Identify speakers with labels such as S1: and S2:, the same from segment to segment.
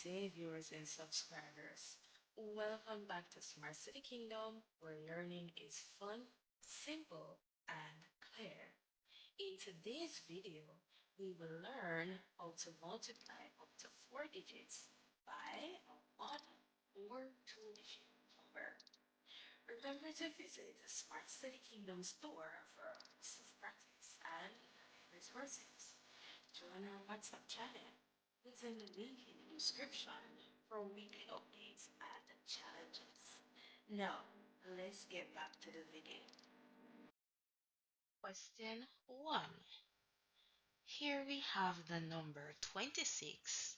S1: day, viewers and subscribers. Welcome back to Smart City Kingdom, where learning is fun, simple, and clear. In today's video, we will learn how to multiply up to four digits by a one or two digit number. Remember to visit the Smart City Kingdom store for lots of practice and resources. Join our WhatsApp channel using the link in the description for weekly updates and challenges. Now, let's get back to the video. Question 1. Here we have the number 26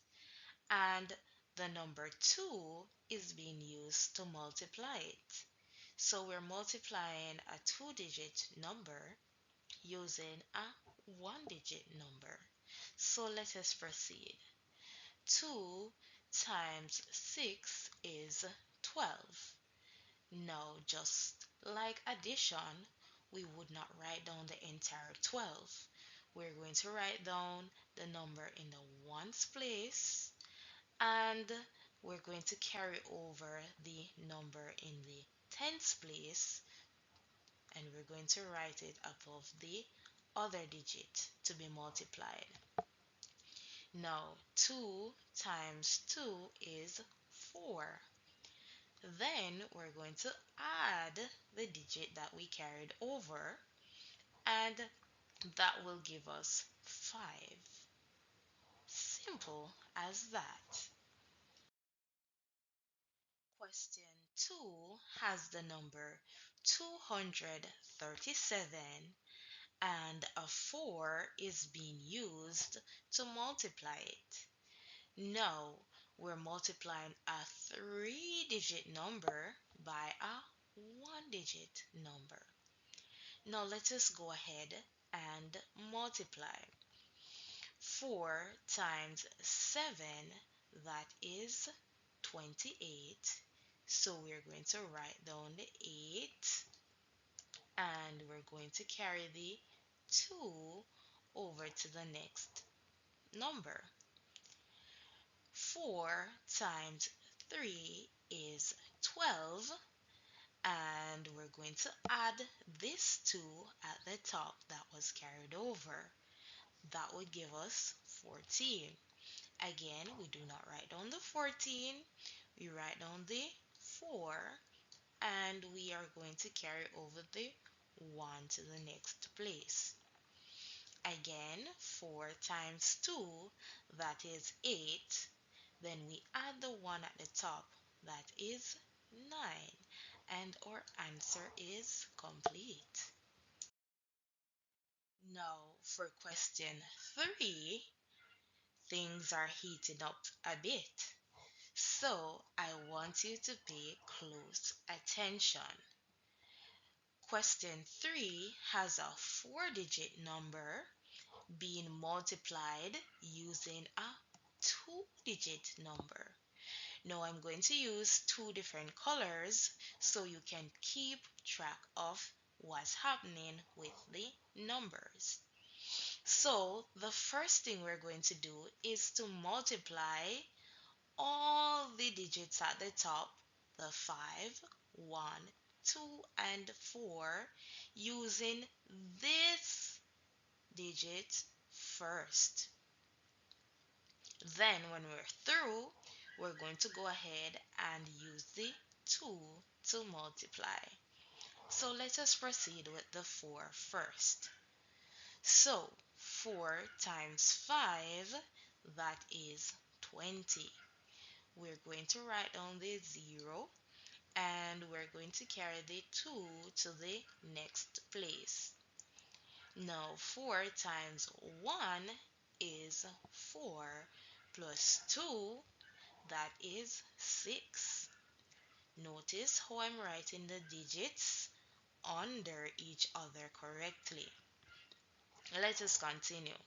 S1: and the number 2 is being used to multiply it. So we're multiplying a two-digit number using a one-digit number. So let us proceed. 2 times 6 is 12. Now, just like addition, we would not write down the entire 12. We're going to write down the number in the ones place and we're going to carry over the number in the tens place and we're going to write it above the other digit to be multiplied. Now, 2 times 2 is 4. Then we're going to add the digit that we carried over and that will give us 5. Simple as that. Question 2 has the number 237 and a 4 is being used to multiply it. Now we're multiplying a three-digit number by a one-digit number. Now let us go ahead and multiply. 4 times 7, that is 28. So we're going to write down the 8 and we're going to carry the 2 over to the next number. 4 times 3 is 12 and we're going to add this 2 at the top that was carried over. That would give us 14. Again, we do not write down the 14, we write down the 4 and we are going to carry over the 1 to the next place. Again, 4 times 2, that is 8. Then we add the 1 at the top, that is 9. And our answer is complete. Now, for question 3, things are heating up a bit. So, I want you to pay close attention. Question 3 has a four-digit number being multiplied using a two-digit number. Now I'm going to use two different colors so you can keep track of what's happening with the numbers. So the first thing we're going to do is to multiply all the digits at the top, the 5, 1, 2, and 4, using this digit first. Then when we're through, we're going to go ahead and use the 2 to multiply. So let us proceed with the 4 first. So 4 times 5, that is 20. We're going to write down the 0 and we're going to carry the 2 to the next place. Now 4 times 1 is 4 plus 2, that is 6. Notice how I'm writing the digits under each other correctly. Let us continue.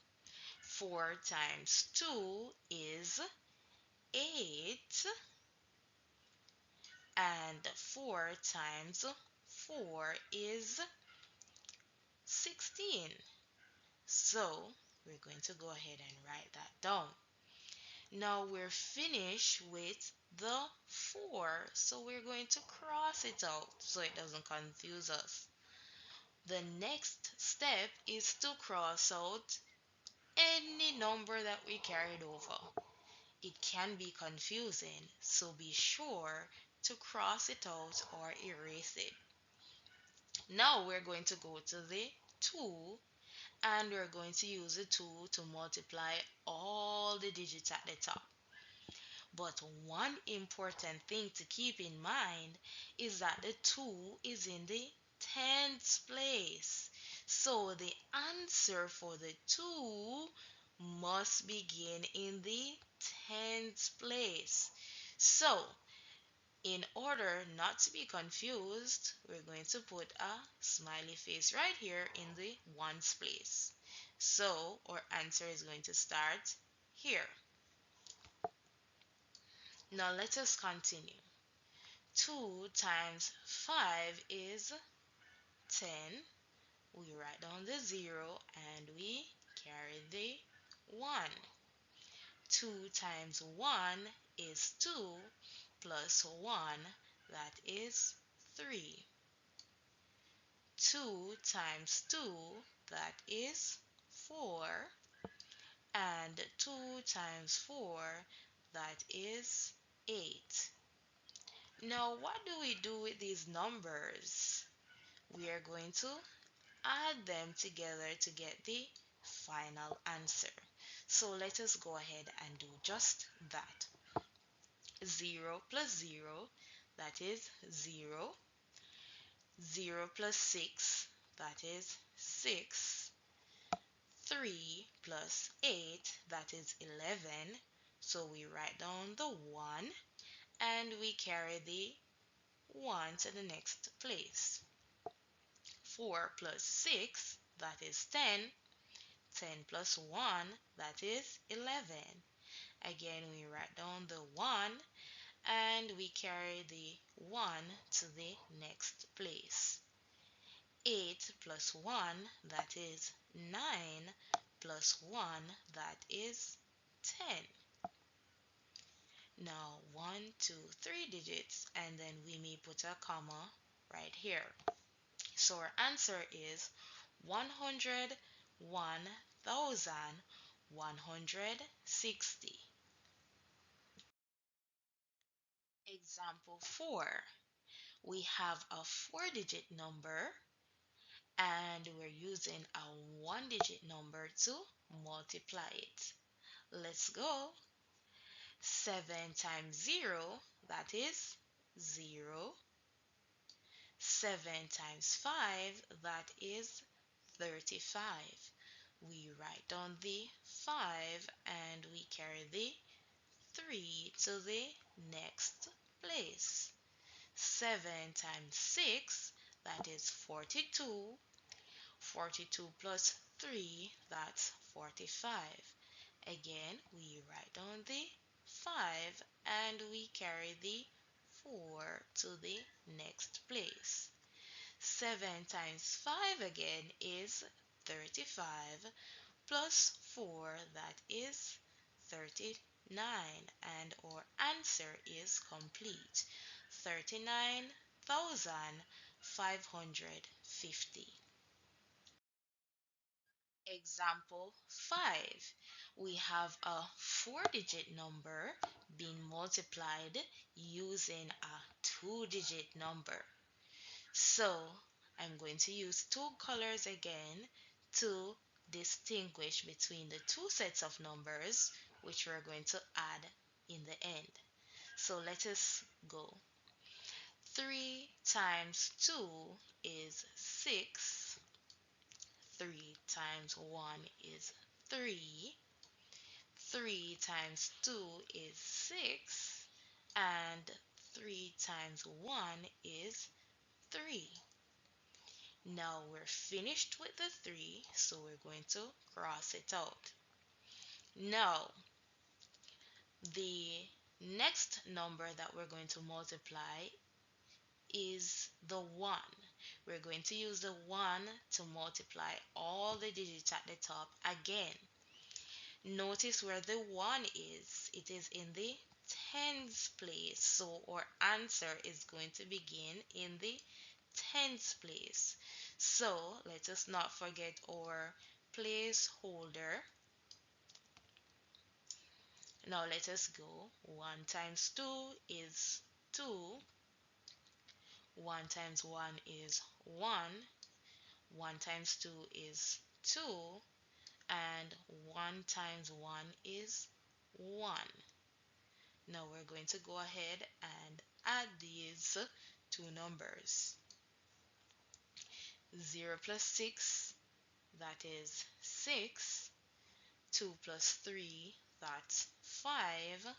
S1: 4 times 2 is 8 and 4 times 4 is 16. So we're going to go ahead and write that down. Now we're finished with the 4, so we're going to cross it out so it doesn't confuse us. The next step is to cross out any number that we carried over. It can be confusing, so be sure to cross it out or erase it. Now we're going to go to the tool and we're going to use the tool to multiply all the digits at the top. But one important thing to keep in mind is that the 2 is in the tens place. So the answer for the 2 must begin in the tens place. So in order not to be confused, we're going to put a smiley face right here in the ones place. So our answer is going to start here. Now let us continue. 2 times 5 is 10. We write down the 0 and we carry the 1. 2 times 1 is 2 plus 1, that is 3. 2 times 2, that is 4. And 2 times 4, that is 8. Now, what do we do with these numbers? We are going to add them together to get the final answer. So let us go ahead and do just that. 0 plus 0, that is 0. 0 plus 6, that is 6. 3 plus 8, that is 11. So we write down the 1 and we carry the 1 to the next place. 4 plus 6, that is 10. 10 plus 1, that is 11. Again, we write down the 1 and we carry the 1 to the next place. 8 plus 1, that is 9, plus 1, that is 10. Now 1, 2, 3 digits and then we may put a comma right here. So our answer is 101,160. Example 4. We have a 4-digit number and we're using a 1-digit number to multiply it. Let's go. 7 times 0, that is 0. 7 times 5, that is 35. We write down the 5 and we carry the 3 to the next place. 7 times 6, that is 42. 42 plus 3, that's 45. Again, we write down the 5 and we carry the 4 to the next place. 7 times 5 again is 35 plus 4, that is 39, and our answer is complete. 39,550. Example 5. We have a 4-digit number being multiplied using a 2-digit number. So I'm going to use two colors again to distinguish between the two sets of numbers which we're going to add in the end. So let us go. 3 times 2 is 6. 3 times 1 is 3. 3 times 2 is 6. And 3 times 1 is 3. Now we're finished with the 3, so we're going to cross it out. Now, the next number that we're going to multiply is the 1. We're going to use the 1 to multiply all the digits at the top again. Notice where the 1 is. It is in the tens place. So our answer is going to begin in the tens place. So let us not forget our placeholder. Now let us go. 1 times 2 is 2. 1 times 1 is 1. 1 times 2 is 2. And 1 times 1 is 1. Now we're going to go ahead and add these two numbers. 0 plus 6, that is 6. 2 plus 3, that's 5.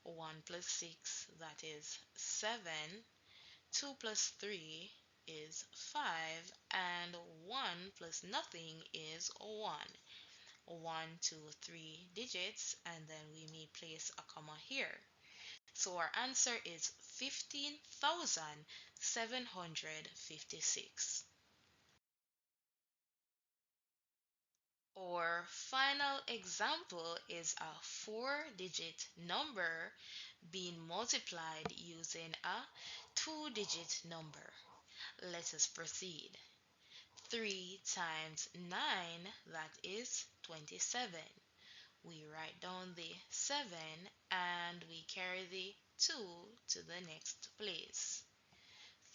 S1: 1 plus 6, that is 7. 2 plus 3 is 5. And 1 plus nothing is 1. 1, 2, 3 digits, and then we may place a comma here. So our answer is 15,756. Our final example is a 4-digit number being multiplied using a 2-digit number. Let us proceed. 3 times 9, that is 27. We write down the 7 and we carry the 2 to the next place.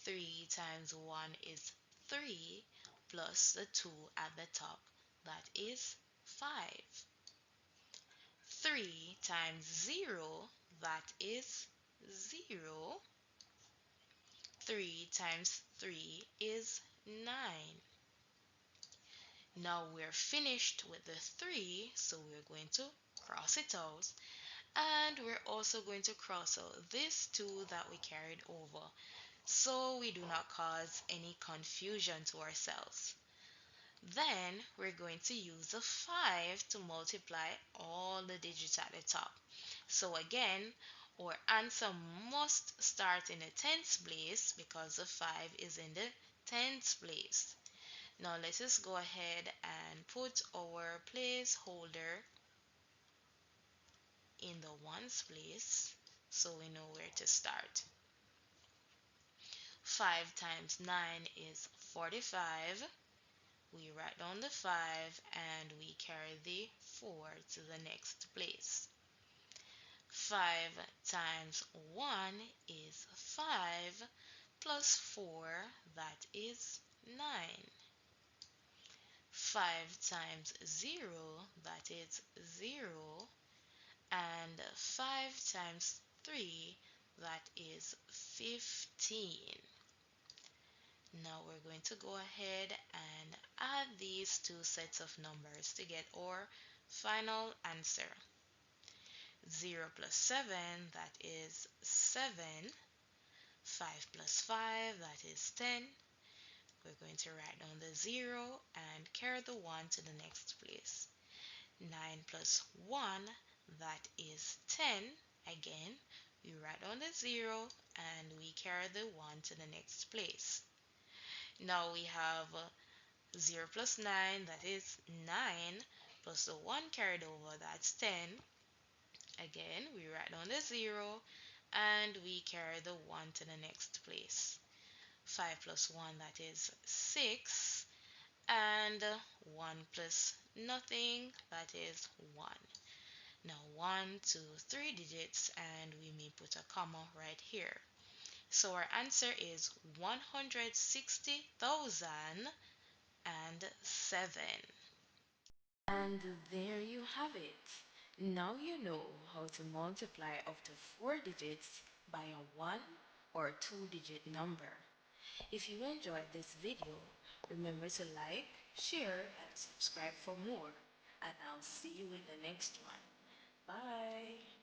S1: 3 times 1 is 3 plus the 2 at the top, that is 5. 3 times 0, that is 0. 3 times 3 is 9. Now we're finished with the 3, so we're going to cross it out. And we're also going to cross out this 2 that we carried over, so we do not cause any confusion to ourselves. Then we're going to use the 5 to multiply all the digits at the top. So again, our answer must start in the tens place because the 5 is in the tens place. Now let us go ahead and put our placeholder in the ones place so we know where to start. 5 times 9 is 45. We write down the 5 and we carry the 4 to the next place. 5 times 1 is 5 plus 4, that is 9. 5 times 0, that is 0. And 5 times 3, that is 15. Now we're going to go ahead and add these two sets of numbers to get our final answer. 0 plus 7, that is 7. 5 plus 5, that is 10. We're going to write down the 0 and carry the 1 to the next place. 9 plus 1, that is 10. Again, we write down the 0 and we carry the 1 to the next place. Now we have 0 plus 9, that is 9, plus the 1 carried over, that's 10. Again, we write down the 0 and we carry the 1 to the next place. 5 plus 1, that is 6. And 1 plus nothing, that is 1. Now 1, 2, 3 digits and we may put a comma right here. So our answer is 160,007. And there you have it. Now you know how to multiply up to 4 digits by a 1 or 2-digit number. If you enjoyed this video, remember to like, share, and subscribe for more. And I'll see you in the next one. Bye!